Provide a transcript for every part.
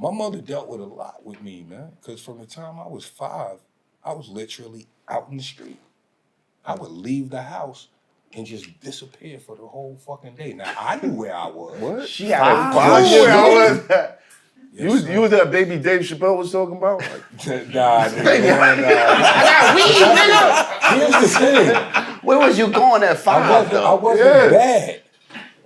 My mother dealt with a lot with me, man. Because from the time I was 5, I was literally out in the street. I would leave the house and just disappear for the whole fucking day. Now, I knew where I was. What? She had a 5 years where I old? was at. Yes, You was that baby Dave Chappelle was talking about? Nah, I got weed, nigga. Here's the thing. Where was you going at 5? I wasn't bad.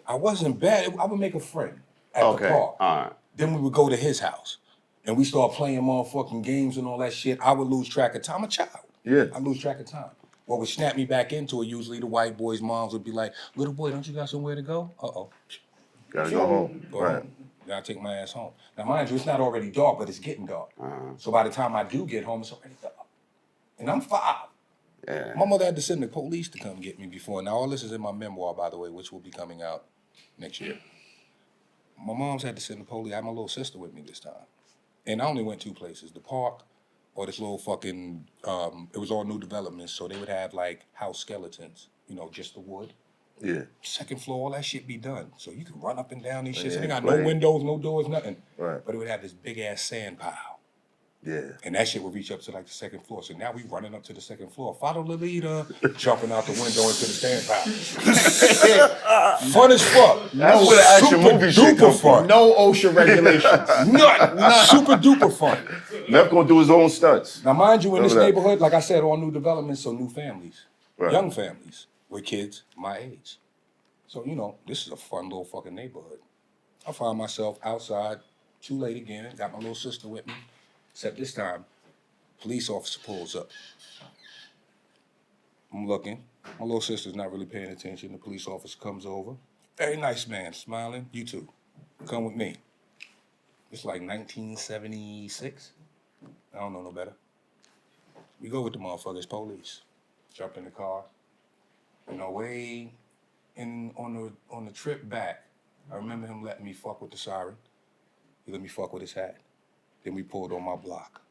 I wasn't bad. I would make a friend at the park. All right. Then we would go to his house. And we start playing motherfucking games and all that shit. I would lose track of time. I'm a child. Yeah. I lose track of time. What would snap me back into it, usually the white boys' moms would be like, little boy, don't you got somewhere to go? Uh-oh. Gotta go home. Right. Gotta take my ass home. Now, mind you, it's not already dark, but it's getting dark. So by the time I do get home, it's already dark. And I'm 5. Yeah. My mother had to send the police to come get me before. Now, all this is in my memoir, by the way, which will be coming out next year. My mom's had to send the police. I had my little sister with me this time. And I only went 2 places, the park or this little fucking, it was all new developments, so they would have like house skeletons, just the wood. Yeah. 2nd floor, all that shit be done. So you can run up and down these shits. Yeah, They got right. no windows, no doors, nothing. Right. But it would have this big ass sand pile. Yeah. And that shit would reach up to like the 2nd floor. So now we running up to the 2nd floor. Follow the leader, jumping out the window into the sand pile. Fun as fuck. That's where the action movie shit comes from. No OSHA regulations. None. Super duper fun. Neff gonna do his own stunts. Now, mind you, in this Remember that. neighborhood, like I said, all new developments, so new families, Right. young families with kids my age. So, this is a fun little fucking neighborhood. I find myself outside, too late again, got my little sister with me, except this time, police officer pulls up. I'm looking. My little sister's not really paying attention. The police officer comes over. Very nice man, smiling. You too. Come with me. It's like 1976. I don't know no better. We go with the motherfuckers, police. Jump in the car. Way on the trip back, I remember him letting me fuck with the siren. He let me fuck with his hat. Then we pulled on my block.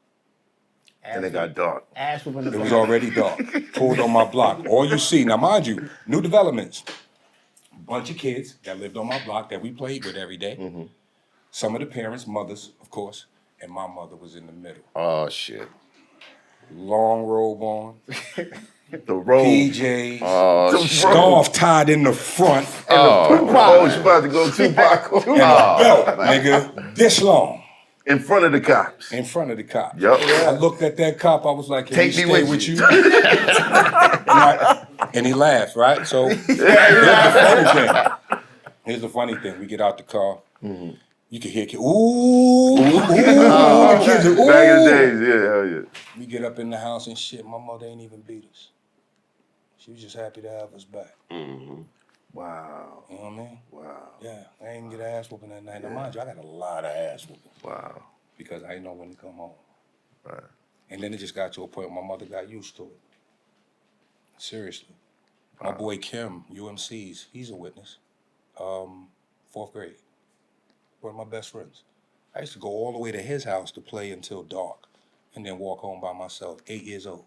And it got dark. Ass whooping the It was already dark. Pulled on my block. All you see, now mind you, new developments. Bunch of kids that lived on my block that we played with every day. Mm-hmm. Some of the parents, mothers, of course, and my mother was in the middle. Oh shit. Long robe on. The robe. PJs, Oh, scarf tied in the front, Oh, she about to go Tupac. and a belt, nigga, this long, In front of the cops. in front of the cop. Yup. I looked at that cop, I was like, can Take he me stay with with you. you? And he laughed, right? So here's the funny thing. We get out the car, you can hear kids, ooh, the kids are, ooh. Back in the days, yeah, hell yeah. We get up in the house and shit, my mother ain't even beat us. She was just happy to have us back. Wow. You know what I mean? Wow. Yeah, I ain't get ass whooping that night. Now, mind you, I got a lot of ass whooping Wow. because I didn't know when to come home. Right. And then it just got to a point where my mother got used to it. Seriously. My boy Kim, UMC's, he's a witness. 4th grade. One of my best friends. I used to go all the way to his house to play until dark and then walk home by myself, 8 years old.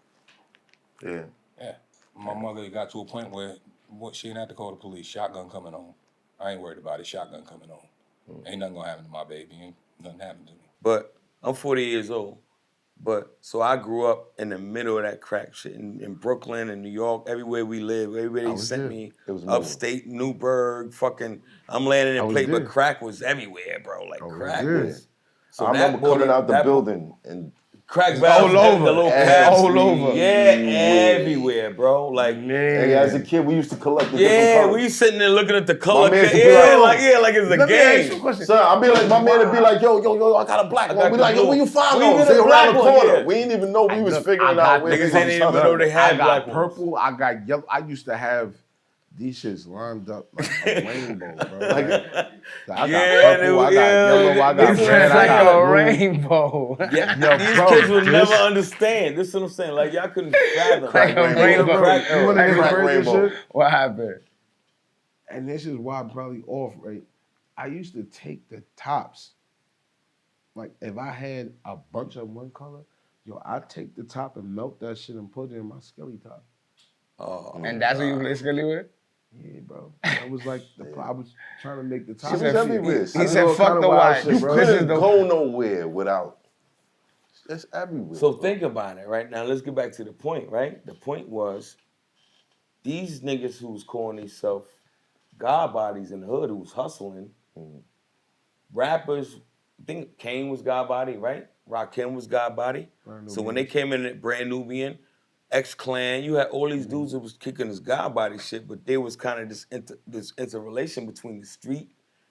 Yeah. Yeah. My mother got to a point where she didn't have to call the police. Shotgun coming home. I ain't worried about it. Shotgun coming home. Ain't nothing gonna happen to my baby. Ain't nothing happened to me. But I'm 40 years old. So I grew up in the middle of that crack shit in Brooklyn and New York, everywhere we live. Everybody sent me upstate, Newburgh, fucking, I'm laying in a plate, but crack was everywhere, bro. Like crack was. So I remember coming out the building and crack barrels, all over. the little Yeah, caps, all over. Yeah, everywhere, bro. Like, hey, as a kid, we used to collect the different yeah, colors. we sitting there looking at the color. man could be Like it's a Let me ask you a game. question. Son, I'd be like, my man would be like, yo, I got a black one. got We the like, yo, blue. where you find We those? even They a around the black one, corner. yeah. We didn't even know we was Look, figuring I out got where niggas these ain't even know they I had got black ones. purple, I got yellow. I used to have these shits lined up like a rainbow, bro. I got Yeah, purple, I got yeah, yellow, I got these red, I like got a blue. rainbow. Yeah, Yo, these bro, kids would this- never understand. This is what I'm saying. Like y'all couldn't fathom. Like a rainbow. Crack You wanna era. hear Crack crazy rainbow. shit? What happened? And this is why I'm probably off, right? I used to take the tops. Like if I had a bunch of one color, I'd take the top and melt that shit and put it in my skelly top. And that's what you play Scully with? Yeah, bro. That was like I was trying to make the top. She was everywhere. He said, "Fuck the white." You bro. couldn't go nowhere without. It's everywhere. So think about it, right? Now let's get back to the point, right? The point was these niggas who was calling themselves God bodies in the hood, who was hustling, rappers. I think Kane was God body, right? Rakim was God body. So when they came in at Brand Nubian, X-Clan, you had all these dudes that was kicking this God body shit, but there was kind of this interrelation between the street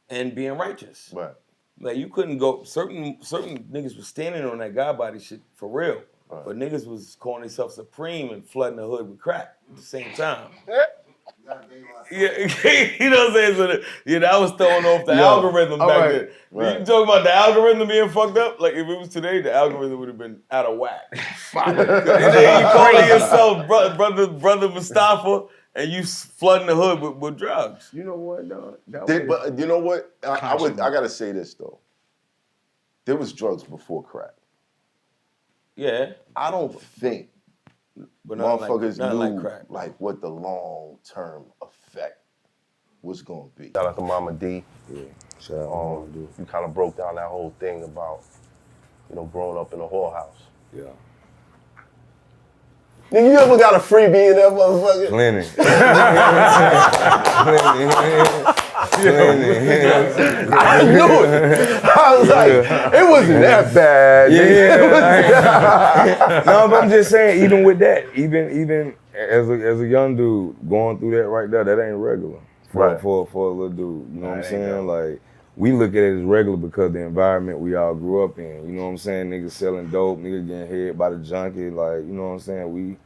and being righteous. Right. Like you couldn't go, certain niggas was standing on that God body shit for real. Right. But niggas was calling themselves supreme and flooding the hood with crack at the same time. Yeah, you know what I'm saying? So that was throwing off the algorithm back then. Right. You talking about the algorithm being fucked up? Like if it was today, the algorithm would have been out of whack. And then you calling yourself brother Mustafa, and you flooding the hood with drugs. You know what, dog? But you know what? I gotta say this though. There was drugs before crack. Yeah. I don't think motherfuckers knew like what the long-term effect was gonna be. Shout out to Mama D. Yeah. Shout out to Mama D. You kind of broke down that whole thing about, growing up in a whorehouse. Yeah. Nigga, you ever got a freebie in that motherfucker? Plenty. I knew it. I was like, it wasn't that bad. Yeah. No, but I'm just saying, even with that, even as a young dude going through that right there, that ain't regular for a little dude. You know what I'm saying? Like, we look at it as regular because the environment we all grew up in. You know what I'm saying? Niggas selling dope, niggas getting hit by the junkie. Like, you know what I'm saying?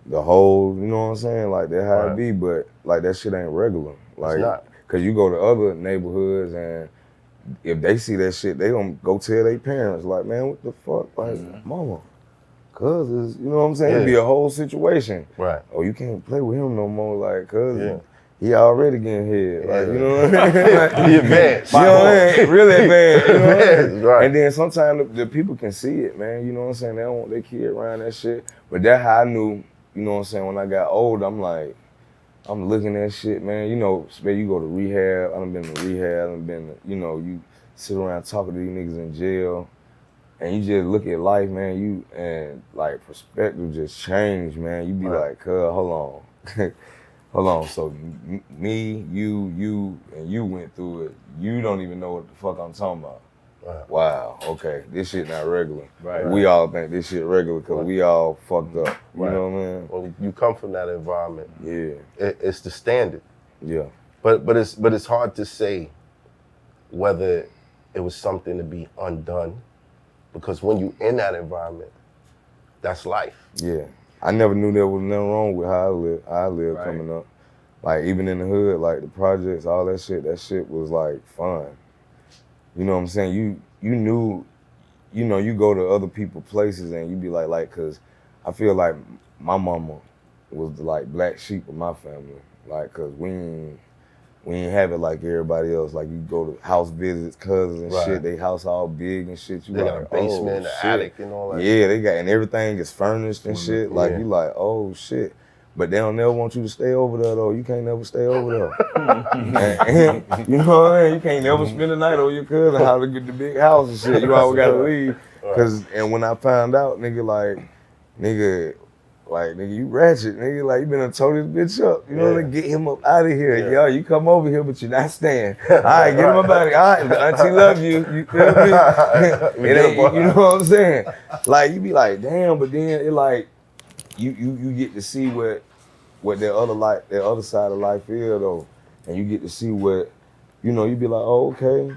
The whole, you know what I'm saying? Like, that's how it be, but like that shit ain't regular. Like, it's not. Cause you go to other neighborhoods and if they see that shit, they gonna go tell their parents, like, man, what the fuck? Like, mama, cuz, you know what I'm saying? It'd be a whole situation. Right. Oh, you can't play with him no more, like, cuz he already getting hit. Like, you know what I mean? He advanced. You know what I mean? Really advanced. You know what I mean? Right. And then sometimes the people can see it, man. You know what I'm saying? They don't want their kid around that shit. But that's how I knew, you know what I'm saying, when I got old, I'm like, I'm looking at shit, man. You know, you go to rehab. I done been to rehab. I done been to, you sit around talking to these niggas in jail, and you just look at life, man. And like perspective just change, man. You be like, hold on. Hold on, so me, you, and you went through it. You don't even know what the fuck I'm talking about. Right. Wow, okay, this shit not regular. Right. We all think this shit regular because we all fucked up. You know what I mean? Well, you come from that environment. Yeah. It's the standard. Yeah. But it's hard to say whether it was something to be undone, because when you in that environment, that's life. Yeah. I never knew there was nothing wrong with how I lived coming up. Like, even in the hood, like the projects, all that shit was like fun. You know what I'm saying? You knew, you go to other people's places and you be like, cause I feel like my mama was the like black sheep of my family. Like, cause we ain't have it like everybody else. Like, you go to house visits, cousins and shit, they house all big and shit. You they like, got a basement, an attic and all that. Yeah, they got, and everything is furnished and shit. Like, you like, oh shit. But they don't never want you to stay over there though. You can't never stay over there. and, you know what I mean? You can't never spend the night over your cousin house to get the big house and shit. You always gotta leave. And when I found out, nigga, you ratchet, nigga, like, you been to tow this bitch up. You know what I mean? Get him up out of here. Yeah. Yo, you come over here, but you're not staying. All right, get him up out of here. All right, auntie love you. You feel me? You know what I'm saying? Like, you be like, damn, but then it like, you get to see what their other side of life is though. And you get to see what, you be like, oh, okay.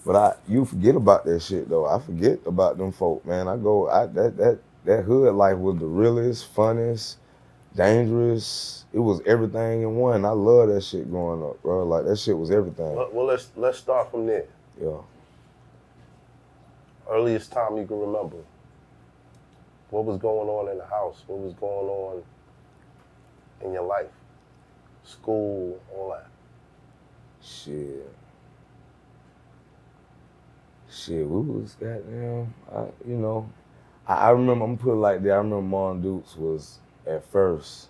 But you forget about that shit though. I forget about them folk, man. That hood life was the realest, funnest, dangerous. It was everything in one. I love that shit growing up, bro. Like, that shit was everything. Well, let's start from there. Yeah. Earliest time you can remember. What was going on in the house? What was going on in your life? School, all that. Shit, we was goddamn, I remember, I'm gonna put it like that, I remember Mom Dukes was, at first,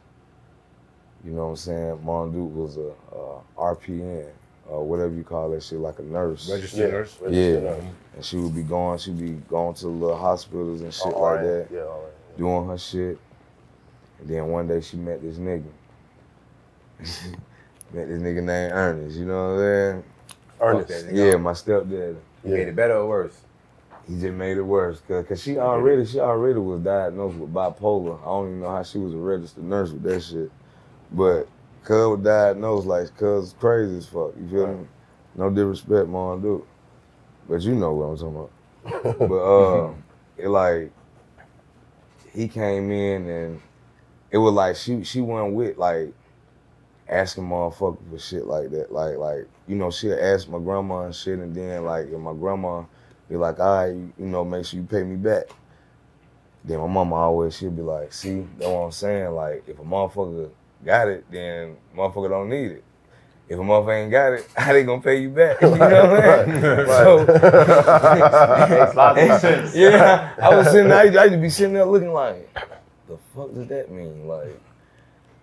You know what I'm saying? Mom Duke was a RPN, or whatever you call that shit, like a nurse. Registered nurse? Yeah. And she would be going to the little hospitals and shit like that. Yeah, all right. Doing her shit. And then one day she met this nigga. Met this nigga named Ernest, you know what I'm saying? Ernest. Yeah, my stepdad. He made it better or worse? He just made it worse, cause she already was diagnosed with bipolar. I don't even know how she was a registered nurse with that shit. But cuz was diagnosed like cuz crazy as fuck. You feel me? No disrespect, Mom Duke. But you know what I'm talking about. But it like he came in and it was like she went with like asking motherfuckers for shit like that. Like you know, she'll ask my grandma and shit, and then like if my grandma be like, all right, you know, make sure you pay me back. Then my mama always, she'll be like, see, that's what I'm saying. Like if a motherfucker got it, then motherfucker don't need it. If a motherfucker ain't got it, how they gonna pay you back? You know what I'm saying? So, Makes lots of sense. yeah, I was sitting there, I used to be sitting there looking like, the fuck does that mean? Like,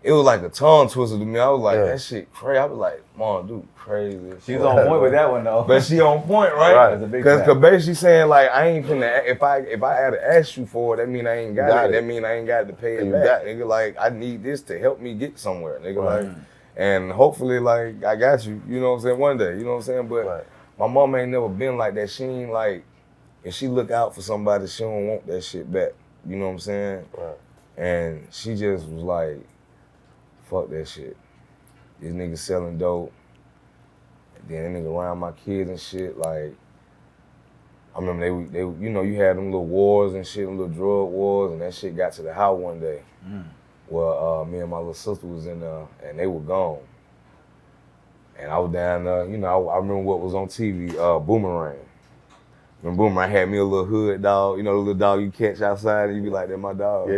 it was like a tongue twister to me. I was like, that shit crazy. I was like, Mom, dude, crazy. She's on point with that one though. But she on point, right? That's a big Cause fact. basically saying like, I ain't finna, if I had to ask you for it, that mean I ain't got it. That mean I ain't got to pay it back. Nigga, like, I need this to help me get somewhere, nigga. Like, and hopefully, like, I got you, you know what I'm saying, one day, you know what I'm saying? But my mom ain't never been like that. She ain't like, if she look out for somebody, she don't want that shit back. You know what I'm saying? And she just was like, fuck that shit. This nigga selling dope. And then that nigga around my kids and shit, like, I remember they you know, you had them little wars and shit, them little drug wars, and that shit got to the house one day. Well, me and my little sister was in there, and they were gone. And I was down there, you know, I remember what was on TV, Boomerang. When Boomerang had me a little hood dog, you know, the little dog you catch outside, and you be like, that's my dog. Yeah.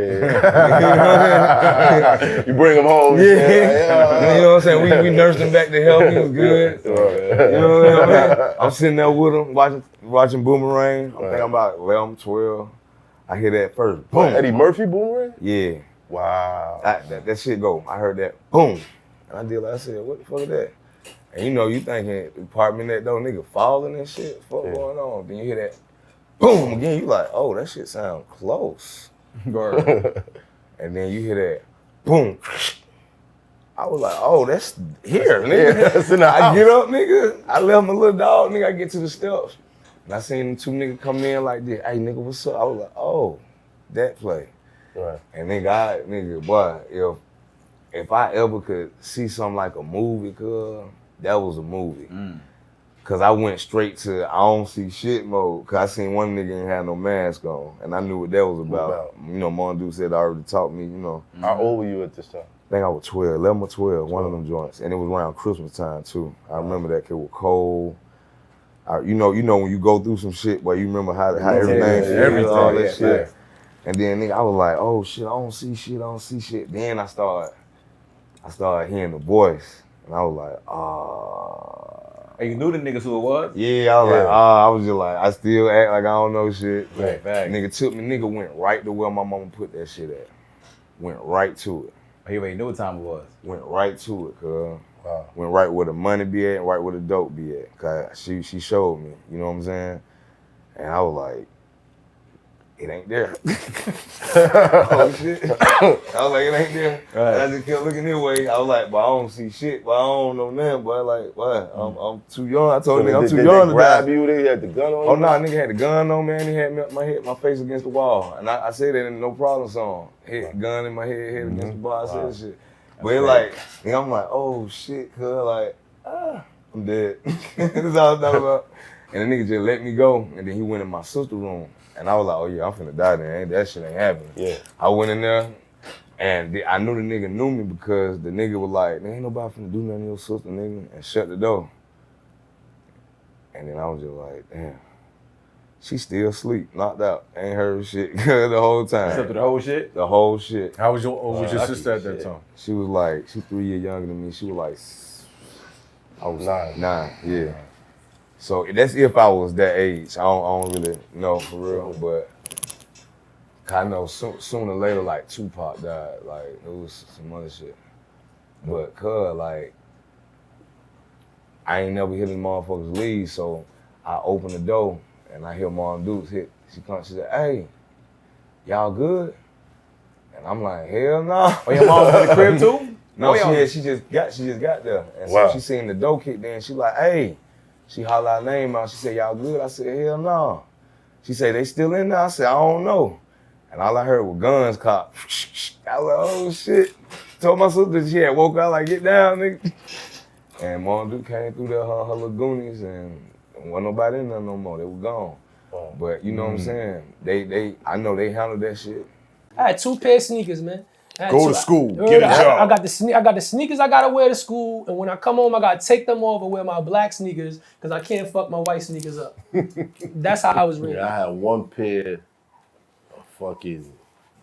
You bring him home. Yeah. You know what I'm saying? We nursed him back to health, he was good. You know what I mean? I'm sitting there with him, watching Boomerang. I think I'm about 11, 12. I hear that first, boom. Eddie Murphy Boomerang? Yeah. Wow. That shit go. I heard that, boom. And I did like, I said, what the fuck is that? And you know, you thinking apartment that though, nigga falling and shit, fuck going on. Then you hear that, boom, again, you like, oh, that shit sound close. And then you hear that, boom. I was like, oh, that's here, nigga. Yeah, that's in the house. I get up, nigga. I left my little dog, nigga. I get to the steps. And I seen them two niggas come in like this. Hey, nigga, what's up? I was like, oh, that play. Right. And nigga, boy, if I ever could see something like a movie, that was a movie. Cause I went straight to I don't see shit mode. Cause I seen one nigga ain't had no mask on, and I knew what that was about. You know, Mondu said already taught me. You know. How old were you at this time? I think I was 12, 11 or 12, one of them joints, and it was around Christmas time too. I remember that, 'cause it was cold. You know when you go through some shit, but you remember how everything, all that shit. And then nigga, I was like, oh shit, I don't see shit. Then I started hearing the voice, and I was like, And you knew the niggas who it was? Yeah, I was like, I was just like, I still act like I don't know shit. Right, fact. Nigga went right to where my mama put that shit at. Went right to it. He already knew what time it was. Went right to it, cuz. Wow. Went right where the money be at, and right where the dope be at. Cause she showed me, you know what I'm saying? And I was like, it ain't there. Oh shit. I was like, it ain't there. Right. And I just kept looking this way. I was like, but I don't see shit, but I don't know nothing, but like, what? I'm too young. I told nigga I'm too young to grab die. You? They had the gun on you? Oh no, nigga had the gun on me, and he had my face against the wall. And I said that in the No Problem song. Hit gun in my head against the wall. I said this shit. But it like, nigga, I'm like, oh shit, cuz like, I'm dead. That's all I was talking about. And the nigga just let me go, and then he went in my sister's room. And I was like, oh yeah, I'm finna die then. That shit ain't happening. Yeah. I went in there, and I knew the nigga knew me because the nigga was like, there ain't nobody finna do nothing to your sister, nigga, and shut the door. And then I was just like, damn. She still asleep, knocked out. Ain't heard shit the whole time. Except for the whole shit? The whole shit. How was your sister at that time? She was like, she 3 years younger than me. She was like, I was 9, yeah. So that's if I was that age. I don't really know for real, but I know sooner or later, like Tupac died. Like it was some other shit. But like, I ain't never hit them motherfuckers leave, so I open the door and I hear Mom Dukes hit. She comes, she said, "Hey, y'all good?" And I'm like, "Hell no." Oh, your mom was in the crib too? No, she just got there. And so she seen the door kick in. She like, "Hey." She hollered our name out. She said, "Y'all good?" I said, "Hell no." She said, "They still in there?" I said, "I don't know." And all I heard was guns cop. I was like, "Oh shit." Told my sister she had woke up like, "Get down, nigga." And Mom Duke came through there, her little goonies, and wasn't nobody in there no more. They were gone. But you know what I'm saying? I know they handled that shit. I had 2 pair of sneakers, man. Go to school, get a job. I got the sneakers I gotta wear to school, and when I come home, I gotta take them off and wear my black sneakers because I can't fuck my white sneakers up. That's how I was raised. Yeah, I had one pair of fucking,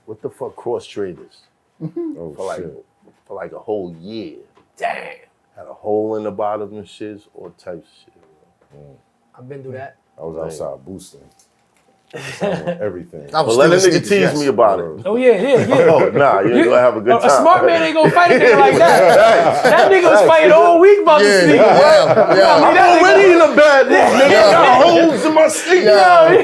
what the fuck, cross traders. For like a whole year. Damn. Had a hole in the bottom and shits, all types of shit. I've been through that. I was outside boosting. Everything. But let a nigga tease me about it. Oh yeah. Oh, nah, you're gonna have a good time. A smart man ain't gonna fight a nigga like that. That nigga was fighting all week about the sneakers. I'm already in a bad mood, nigga. I got holes in my sneakers.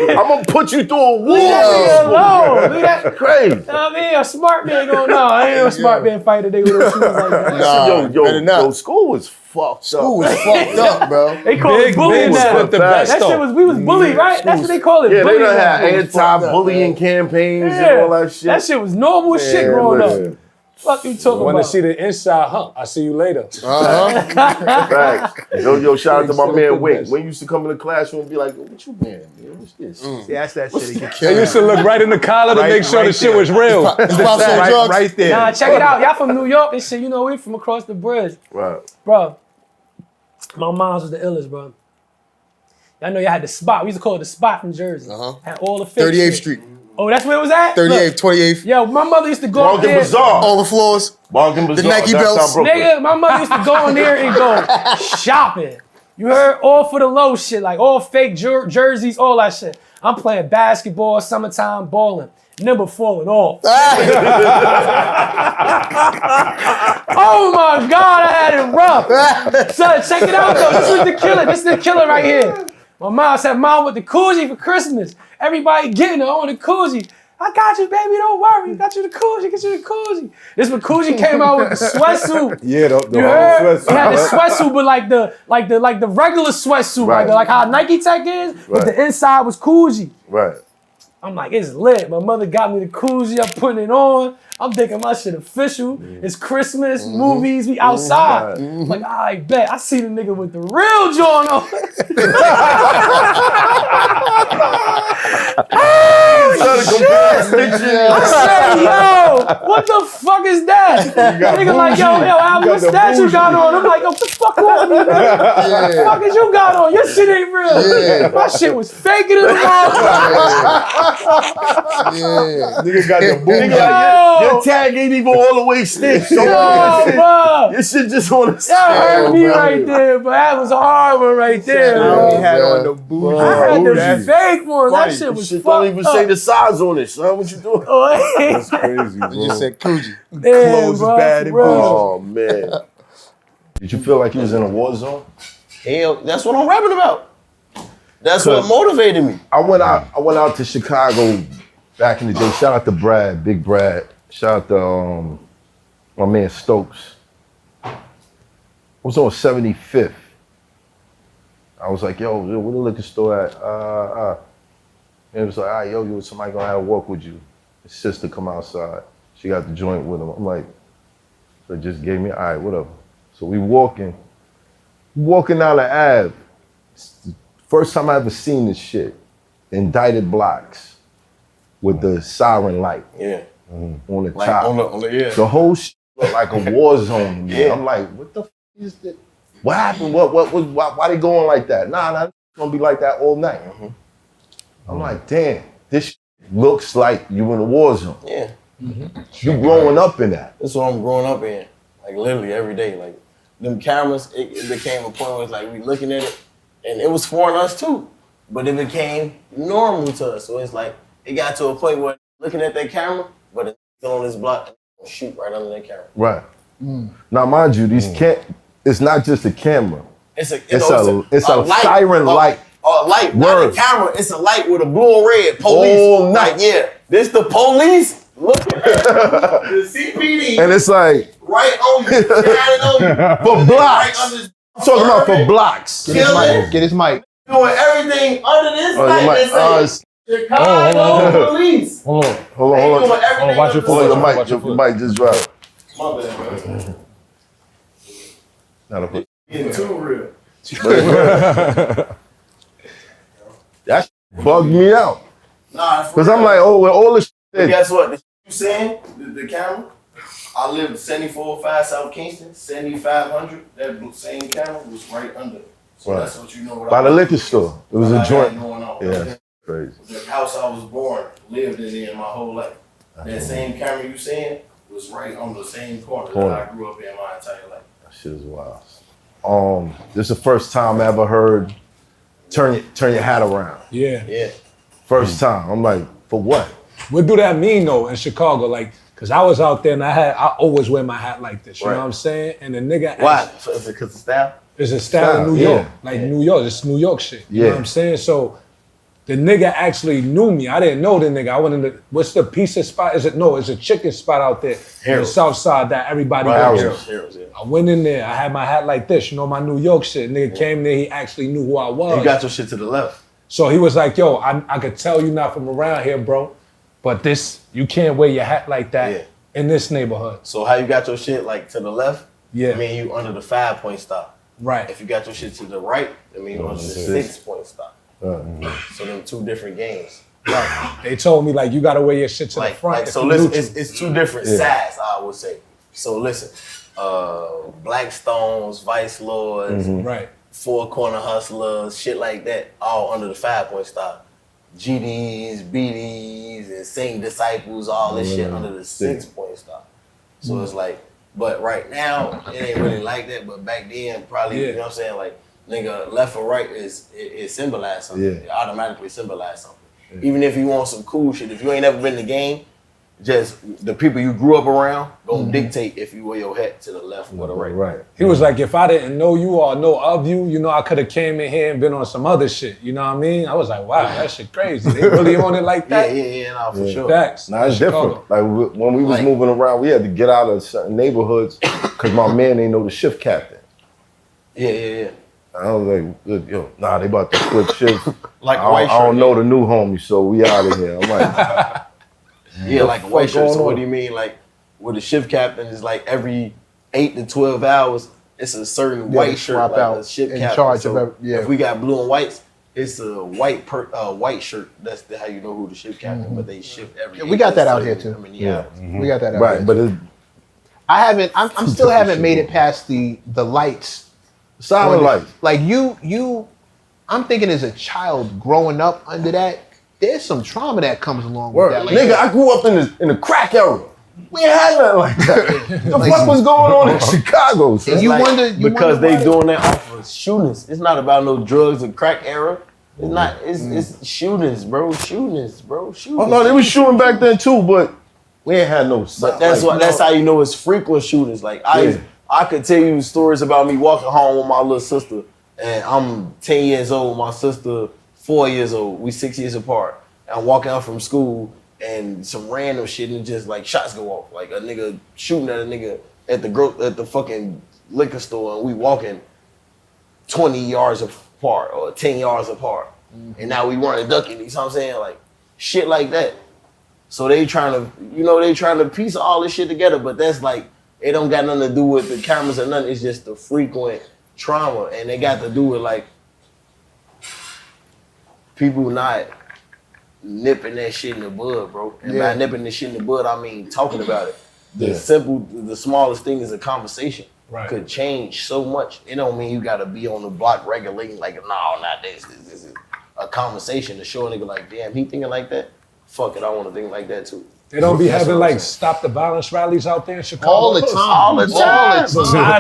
I'm gonna put you through a wall. Leave that nigga alone. That's crazy. I mean, a smart man gonna know. I ain't no smart man fight a nigga with those shoes like that. Yo, school was fucked up. School was fucked up, bro. They call it bullying now. That shit was, we was bullied, right? That's what they call it. Yeah, they bullying done now. had anti-bullying campaigns and all that shit. That shit was normal shit growing up. Fuck you talking Want about? to see the inside, huh? I'll see you later. Facts. Yo, shout out to my man Wink. When you used to come in the classroom and be like, what you man? What's this? Yeah, that's that shit. They used to look right in the collar to make sure the shit was real. Right there. Nah, check it out. Y'all from New York? This shit, you know, we from across the bridge. Right. Bro, my mom's was the illest, bro. Y'all know y'all had the spot. We used to call it the spot from Jersey. Had all the fake 38th shit. Street. Oh, that's where it was at? 38th, 28th. Yo, my mother used to go up Bargain there. Bazaar. All the floors. Bargain Bazaar. The Nike That's belts. South Brooklyn. Nigga, my mother used to go in there and go shopping. You heard? All for the low shit, like all fake jerseys, all that shit. I'm playing basketball, summertime, balling. Never falling off. Oh my God, I had it rough. Son, check it out though. This is the killer. This is the killer right here. My mom said, "Mom, with the koozie for Christmas. Everybody getting it on the koozie." I got you, baby. Don't worry. Got you the koozie. Get you the koozie. This when koozie came out with the sweatsuit. Yeah, the You whole heard? sweatsuit. It had the sweatsuit, but like the regular sweatsuit, Right. like how Nike Tech is, but Right. the inside was koozie. Right. I'm like, it's lit. My mother got me the koozie. I'm putting it on. I'm thinking my shit official. It's Christmas, movies, we outside. Like, I bet. I see the nigga with the real joint on. I said, yo, what the fuck is that? Nigga like, yo, Al, what's that you got on? I'm like, yo, what the fuck on you, man? What the fuck is you got on? Your shit ain't real. My shit was faking it. Nigga got the boom. Your tag ain't even all the way stitched. So bro. your shit just on the That side. hurt me right there, but that was a hard one right there. I only Bro. had on the booty. I had the fake ones. That shit was Shit fucked don't even up. say the size on it, son. What you doing? That's crazy, bro. You said Coogi. Damn, Clothes bro, is bad and bro. Oh man. Did you feel like you was in a war zone? Hell, that's what I'm rapping about. That's what motivated me. I went out to Chicago back in the day. Shout out to Brad, Big Brad. Shout out to my man Stokes. I was on 75th. I was like, yo, where the liquor store at? And it was like, all right, yo, somebody gonna have to walk with you. His sister come outside. She got the joint with him. I'm like, so it just gave me, all right, whatever. So we walking down the Ave. First time I ever seen this shit. Indicted blocks with the siren light. Yeah. On the Like top. on the yeah. The whole shit looked like a war zone. Man. Yeah. I'm like, what the f is this? What happened? Why they going like that? Nah, it's gonna be like that all night. I'm like, damn, this shit looks like you in a war zone. Yeah. You growing up in that. That's what I'm growing up in. Like literally every day. Like them cameras, it became a point where it's like we looking at it, and it was foreign us too. But it became normal to us. So it's like it got to a point where looking at that camera, but it's still on this block, shoot right under that camera. Right. Now, mind you, these it's not just a camera. It's a siren light. A light, not a camera. It's a light with a blue and red. Police. Oh, like, yeah, this the police. Look at the CPD. And it's like right on you, shining on you. For blocks. Right under I'm talking about for blocks. Get his mic. doing everything under this light. That say Chicago police. Hold on. Watch your foot. Your mic just dropped. My bad, bro. Not a put. Getting too real. That bugged me out. Nah, because I'm like, oh, well, all this shit. Guess what? The shit you saying, the camera, I lived 7405 South Kingston, 7500. That same camera was right under. So that's what you know. What by the liquor store. It was a joint. Yeah, crazy. The house I was born, lived in there my whole life. That same camera you saying was right on the same corner that I grew up in my entire life. That shit is wild. This is the first time I ever heard turn your hat around. Yeah. First time. I'm like, for what? What do that mean though in Chicago? Like, cause I was out there and I always wear my hat like this. You know what I'm saying? And the nigga. Why? Is it because of style? It's a style in New York. New York. It's New York shit. You know what I'm saying? So the nigga actually knew me. I didn't know the nigga. I went in the, what's the pizza spot? It's a chicken spot out there on the south side that everybody knows. I went in there. I had my hat like this, you know, my New York shit. Nigga came there. He actually knew who I was. You got your shit to the left. So he was like, yo, I could tell you not from around here, bro. But you can't wear your hat like that in this neighborhood. So how you got your shit like to the left? Yeah. I mean, you under the 5-point stop. Right. If you got your shit to the right, I mean, you under the 6-point stop. So them two different games. Right. They told me like you gotta wear your shit to the front. So listen, it's two different sides, I would say. So listen, Black Stones, Vice Lords, right, Four Corner Hustlers, shit like that, all under the 5-point stop. GDs, BDs, and Sing Disciples, all this shit under the 6-point stop. So it's like, but right now it ain't really like that. But back then, probably you know what I'm saying, like. Nigga, left or right it symbolized something. It automatically symbolized something. Even if you want some cool shit, if you ain't never been in the game, just the people you grew up around gonna dictate if you wear your hat to the left or the right. Right. He was like, if I didn't know you or know of you, you know, I could have came in here and been on some other shit. You know what I mean? I was like, wow, that shit crazy. They really on it like that? Yeah, for sure. Facts. Nah, it's different. Like when we was moving around, we had to get out of certain neighborhoods because my man ain't know the shift captain. Yeah. I was like, yo, nah, they about to flip shifts. Like I don't know the new homie, so we out of here. I'm like, like a white shirt. So what do you mean? Like with the shift captain is like every 8 to 12 hours, it's a certain white shirt, like a shift captain. Charge so of if we got blue and whites, it's a white shirt. That's how you know who the shift captain. But they shift every. We got that out here too. We got that out here. But I'm still haven't made it past the lights. Silent lights. Like I'm thinking as a child growing up under that, there's some trauma that comes along with that. Like, nigga, I grew up in the crack era. We ain't had nothing like that. The fuck was going on in Chicago? And you wonder because they doing that off of shootings. It's not about no drugs or crack era. It's not. It's shootings, bro. Shootings. Oh no, they was shooting back then too, but we ain't had no. But that's how you know it's frequent shootings. Like I could tell you stories about me walking home with my little sister, and I'm 10 years old, my sister 4 years old. We 6 years apart. And I'm walking out from school, and some random shit, and just like shots go off, like a nigga shooting at a nigga at the fucking liquor store, and we walking 20 yards apart or 10 yards apart, and now we running ducking. You know what I'm saying? Like shit like that. So they trying to piece all this shit together, but that's like. It don't got nothing to do with the cameras or nothing. It's just the frequent trauma. And they got to do with like people not nipping that shit in the bud, bro. And by nipping that shit in the bud, I mean talking about it. The smallest thing is a conversation. Right. Could change so much. It don't mean you gotta be on the block regulating like, no, not this. This is a conversation to show a nigga like, damn, he thinking like that? Fuck it, I wanna think like that too. They don't be having like stop the violence rallies out there in Chicago all the time.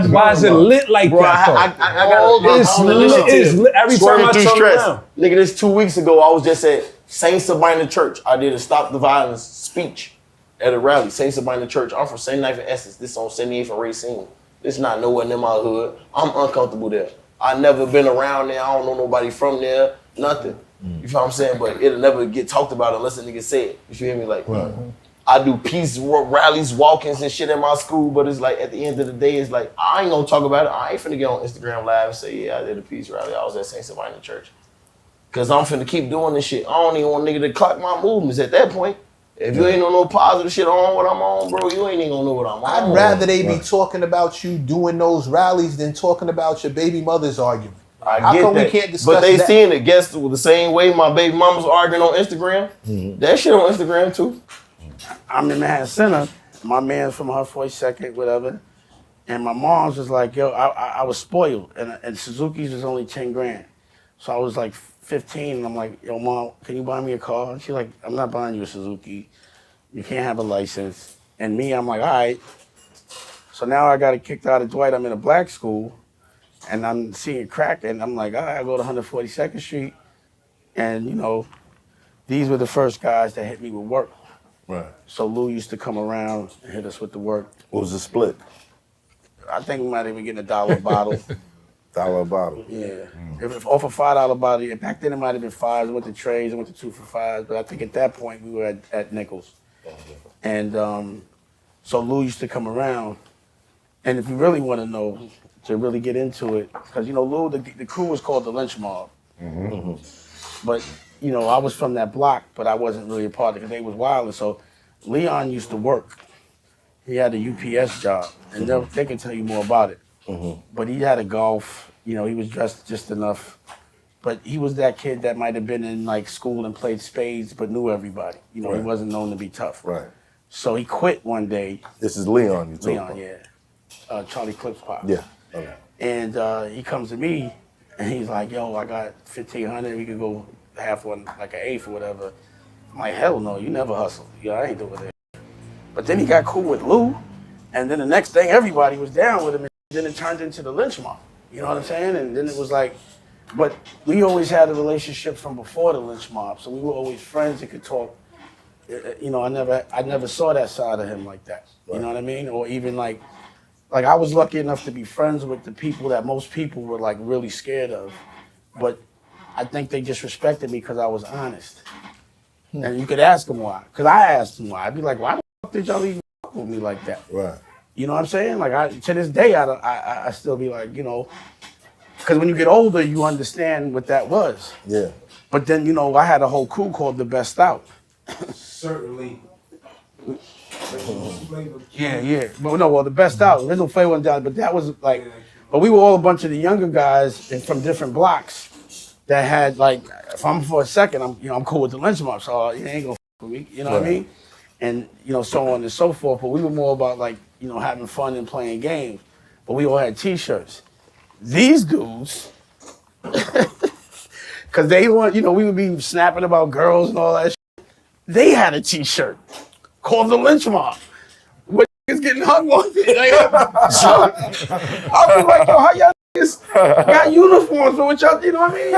Why is it lit like bro, that? It's lit every time I turn around. Nigga, this 2 weeks ago, I was just at Saint Sabina Church. I did a stop the violence speech, at a rally. Say somebody in the church. I'm from St. Knife and Essex. This on 78th and Racine. This not nowhere near my hood. I'm uncomfortable there. I never been around there. I don't know nobody from there. Nothing. You feel what I'm saying? But it'll never get talked about unless a nigga say it. You feel me? Like, I do peace rallies, walk-ins and shit at my school, but it's like at the end of the day, it's like, I ain't gonna talk about it. I ain't finna get on Instagram Live and say, yeah, I did a peace rally. I was at St. Somebody in the church. Cause I'm finna keep doing this shit. I don't even want nigga to clock my movements at that point. If you ain't on no positive shit on what I'm on, bro, you ain't even gonna know what I'm on. I'd rather they be talking about you doing those rallies than talking about your baby mother's argument. I get that. We can't discuss but they that? seeing it guess the same way my baby mama's arguing on Instagram. That shit on Instagram too. I'm in Manhattan Center. My man's from her 42nd, whatever. And my mom's was like, yo, I was spoiled. And Suzuki's was only 10 grand. So I was like 15, and I'm like, yo, Mom, can you buy me a car? And she's like, I'm not buying you a Suzuki. You can't have a license. And me, I'm like, all right. So now I got it kicked out of Dwight. I'm in a black school, and I'm seeing crack, and I'm like, all right, I go to 142nd Street. And, you know, these were the first guys that hit me with work. Right. So Lou used to come around and hit us with the work. What was the split? I think we might even get $1 a bottle. $1 a bottle. Yeah. If off a $5 bottle, back then it might have been $5s. It went to trays, it went to 2 for $5s. But I think at that point we were at nickels. And so Lou used to come around. And if you really want to know, to really get into it, because, you know, Lou, the crew was called the Lynch Mob. But, you know, I was from that block, but I wasn't really a part of it because they was wild. And so Leon used to work. He had a UPS job, and they can tell you more about it. But he had a golf, you know, he was dressed just enough. But he was that kid that might have been in like school and played spades, but knew everybody. You know, he wasn't known to be tough. Right. So he quit one day. This is Leon you talking about? Yeah. Charlie Clips Pop. Yeah. Okay. And he comes to me, and he's like, yo, I got 1,500. We could go half one, like an eighth or whatever. I'm like, hell no, you never hustle. Yeah, I ain't doing that. But then he got cool with Lou, and then the next thing, everybody was down with him, and then it turned into the Lynch Mob. You know what I'm saying? And then it was like, but we always had a relationship from before the Lynch Mob, so we were always friends and could talk. You know, I never saw that side of him like that. You know what I mean? Or even like I was lucky enough to be friends with the people that most people were like really scared of, but I think they just respected me because I was honest. And you could ask them why, because I asked them why. I'd be like, why the fuck did y'all even fuck with me like that? Right. You know what I'm saying? Like to this day, I still be like, you know, because when you get older, you understand what that was. Yeah. But then, you know, I had a whole crew called The Best Out. Certainly. Yeah. But no, well, The Best Out, original flavor wasn't down, but that was like, but we were all a bunch of the younger guys and from different blocks that had like, if I'm for a second, I'm cool with the Lynch Mob, so you ain't gonna fuck with me, you know what I mean? And, you know, so on and so forth. But we were more about like, you know, having fun and playing games. But we all had T-shirts. These dudes, because they want, you know, we would be snapping about girls and all that shit. They had a T-shirt called the Lynch Mob. What is getting hung on it? So I was like, yo, how y'all niggas got uniforms for what y'all, you know what I mean?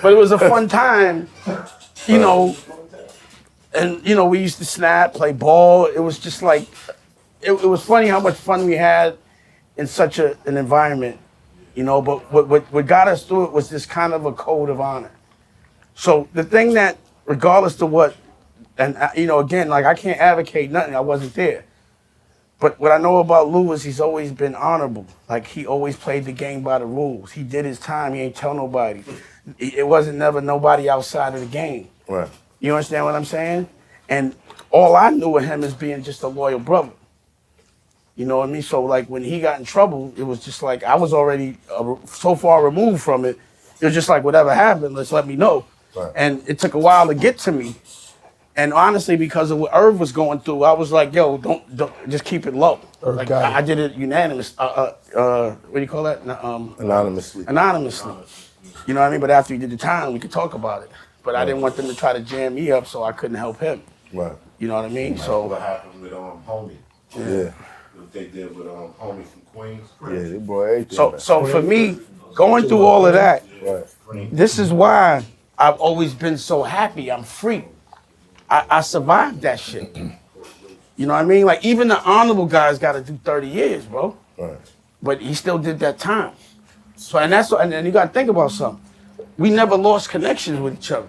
But it was a fun time, you know, and, you know, we used to snap, play ball. It was just like, it was funny how much fun we had in such an environment, you know, but what got us through it was this kind of a code of honor. So the thing that, regardless to what, and, you know, again, like I can't advocate nothing, I wasn't there. But what I know about Lou is he's always been honorable. Like he always played the game by the rules. He did his time, he ain't tell nobody. It wasn't never nobody outside of the game. Right. You understand what I'm saying? And all I knew of him is being just a loyal brother. You know what I mean? So like when he got in trouble, it was just like I was already so far removed from it. It was just like whatever happened, let's let me know. Right. And it took a while to get to me. And honestly, because of what Irv was going through, I was like, yo, don't just keep it low. Like I did it unanimous. What do you call that? Anonymously. Anonymously. You know what I mean? But after he did the time, we could talk about it. But I didn't want them to try to jam me up, so I couldn't help him. Right. You know what I mean? So what happened with Homie? Yeah. What they did with Homie from Queens. Yeah, they brought everything. So for me, going through all of that, right. This is why I've always been so happy. I'm free. I survived that shit. You know what I mean? Like even the honorable guys got to do 30 years, bro. Right. But he still did that time. So and you got to think about something. We never lost connections with each other.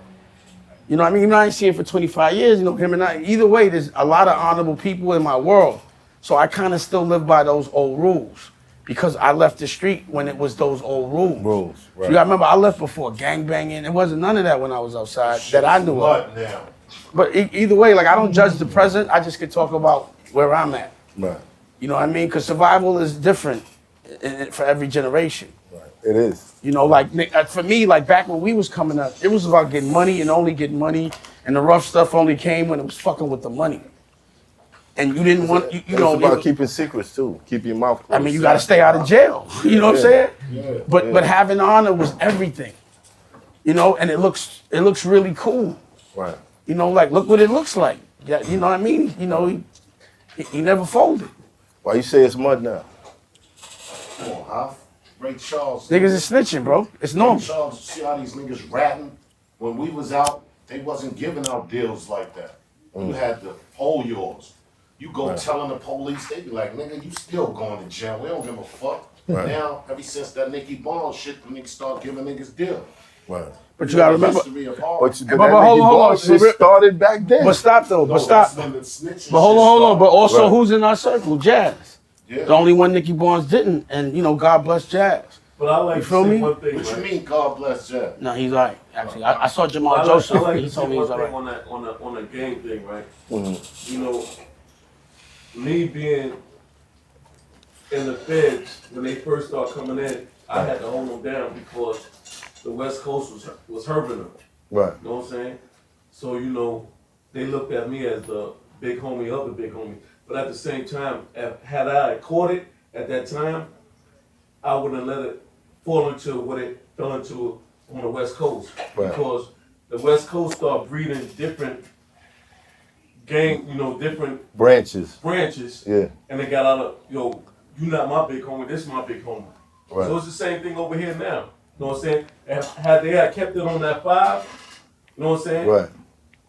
You know what I mean? Even though I ain't seen it for 25 years, you know, him and I, either way, there's a lot of honorable people in my world. So I kind of still live by those old rules because I left the street when it was those old rules. Right. So you got to remember, I left before gangbanging. There wasn't none of that when I was outside that I knew of. Now. But either way, like I don't judge the present. I just can talk about where I'm at. Right. You know what I mean? Because survival is different for every generation. Right. It is. You know, like for me, like back when we was coming up, it was about getting money and only getting money, and the rough stuff only came when it was fucking with the money. And you didn't want, you know, it's about keeping secrets too. Keep your mouth closed. I mean, you got to stay out of jail. You know what I'm saying? Yeah. But having honor was everything. You know, and it looks really cool. Right. You know, like look what it looks like. Yeah, you know what I mean? You know, he never folded. Why you say it's mud now? Come on, Hoff. Ray Charles. Niggas is snitching, bro. It's normal. Ray Charles, see how these niggas ratting? When we was out, they wasn't giving out deals like that. You had to hold yours. You go telling the police, they be like, nigga, you still going to jail. We don't give a fuck. Right. Now, ever since that Nicky Barnes shit, the niggas start giving niggas deal. Right. But you gotta remember. But that hold on. Shit started back then. But stop though. But stop. But hold on. But also, who's in our circle? Jazz. Yeah. The only one Nicky Barnes didn't, and you know, God bless Jazz. But I like you to feel say me? one thing. What you right? mean, God bless Jazz? No, he's all right. Actually, I saw Jamal I Joseph. like He to say told me he's one all thing right. on a game thing, right? Mm-hmm. You know, me being in the feds when they first started coming in, I had to hold them down because the West Coast was hurting them. Right. You know what I'm saying? So, you know, they looked at me as the big homie of the big homie. But at the same time, had I caught it at that time, I wouldn't let it fall into what it fell into on the West Coast. Right. Because the West Coast started breeding different different branches. Yeah. And they got out of, yo, you not my big homie, this is my big homie. Right. So it's the same thing over here now. You know what I'm saying? And had they kept it on that 5, you know what I'm saying? Right.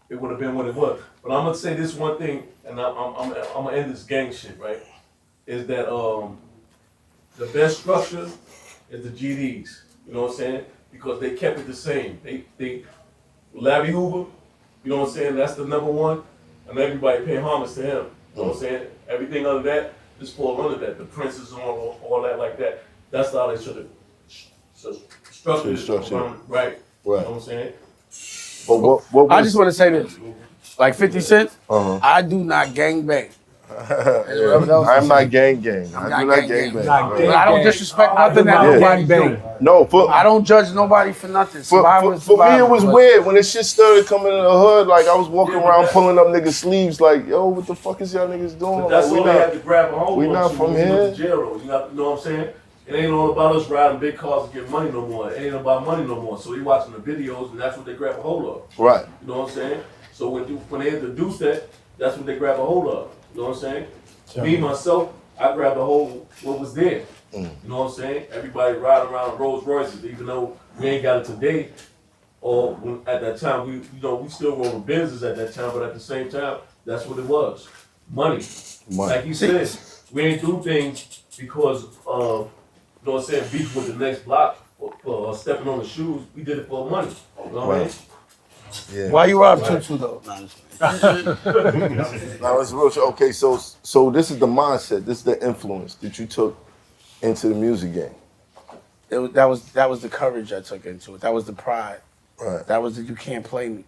It would have been what it was. But I'm gonna say this one thing, and I'm gonna end this gang shit, right? Is that the best structure is the GDs. You know what I'm saying? Because they kept it the same. They Larry Hoover, you know what I'm saying? That's the number one, and everybody pay homage to him. You know what I'm saying? Everything other that just fall under that. The Princes and all that like that. That's how they should have structured. Right. Right. You know what I'm saying? But what I just want to say this. Like 50 Cent, I do not gang bang. I'm not gang. I do not gang bang. I don't disrespect nothing that nobody do. No, I don't judge nobody for nothing. For me, it was weird when this shit started coming in the hood. Like I was walking around pulling up niggas' sleeves. Like, yo, what the fuck is y'all niggas doing? But that's like, why we had to grab a hold we on not to from when we went here. to jail, you know what I'm saying? It ain't all about us riding big cars to get money no more. It ain't about money no more. So they watching the videos, and that's what they grab a hold of. Right. You know what I'm saying? So when they introduce that, that's what they grab a hold of. You know what I'm saying? Me, myself, I grabbed a hold what was there. You know what I'm saying? Everybody riding around Rolls Royces, even though we ain't got it today. Or at that time, we still rolling Benzes at that time, but at the same time, that's what it was. Money. Like you said, we ain't do things because of, you know what I'm saying, beef with the next block or stepping on the shoes. We did it for money. You know what I mean? Yeah. Why you rob Tutu though? Now it's real. Okay, so this is the mindset. This is the influence that you took into the music game. That was the courage I took into it. That was the pride. Right. That was the you can't play me.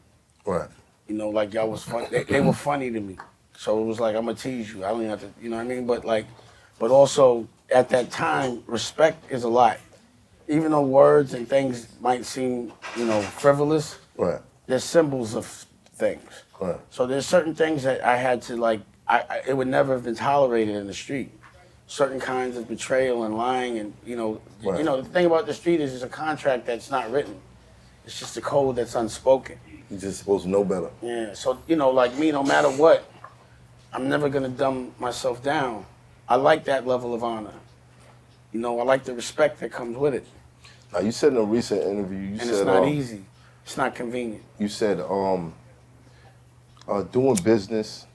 Right. You know, like y'all was fun. They were funny to me. So it was like I'm gonna tease you. I don't even have to. You know what I mean? But also at that time, respect is a lot. Even though words and things might seem, frivolous. Right. They're symbols of things. Right. So there's certain things that I had to it would never have been tolerated in the street. Certain kinds of betrayal and lying and Right. the thing about the street is it's a contract that's not written. It's just a code that's unspoken. You're just supposed to know better. Yeah. So like me, no matter what, I'm never gonna dumb myself down. I like that level of honor. I like the respect that comes with it. Now you said in a recent interview, you said it's not easy. It's not convenient. You said Doing business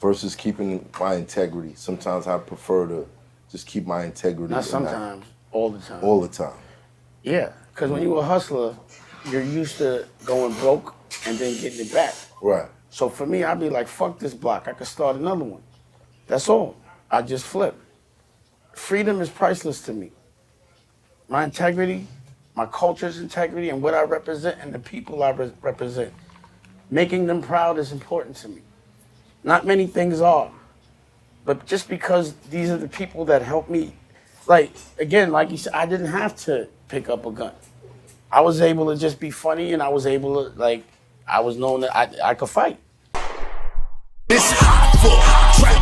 versus keeping my integrity. Sometimes I prefer to just keep my integrity. Not sometimes, all the time. All the time. Yeah, because when you're a hustler, you're used to going broke and then getting it back. Right. So for me, I'd be like, fuck this block. I could start another one. That's all. I just flip. Freedom is priceless to me. My integrity, my culture's integrity, and what I represent, and the people I represent. Making them proud is important to me. Not many things are. But just because these are the people that help me, like, again, like you said, I didn't have to pick up a gun. I was able to just be funny, and I was able to, like, I was known that I could fight. It's Hoffa,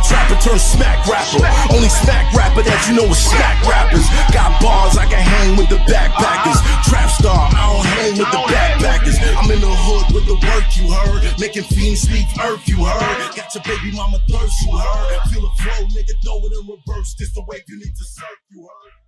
trapper turned smack rapper. Only smack rapper that you know is smack rappers. Got bars, I can hang with the backpackers. Trap star, I don't hang with the backpackers. I'm in the hood with the work, you heard. Making fiends leave earth, you heard. Got your baby mama thirst, you heard. Feel a flow, nigga, throw it in reverse. This the wave you need to surf, you heard.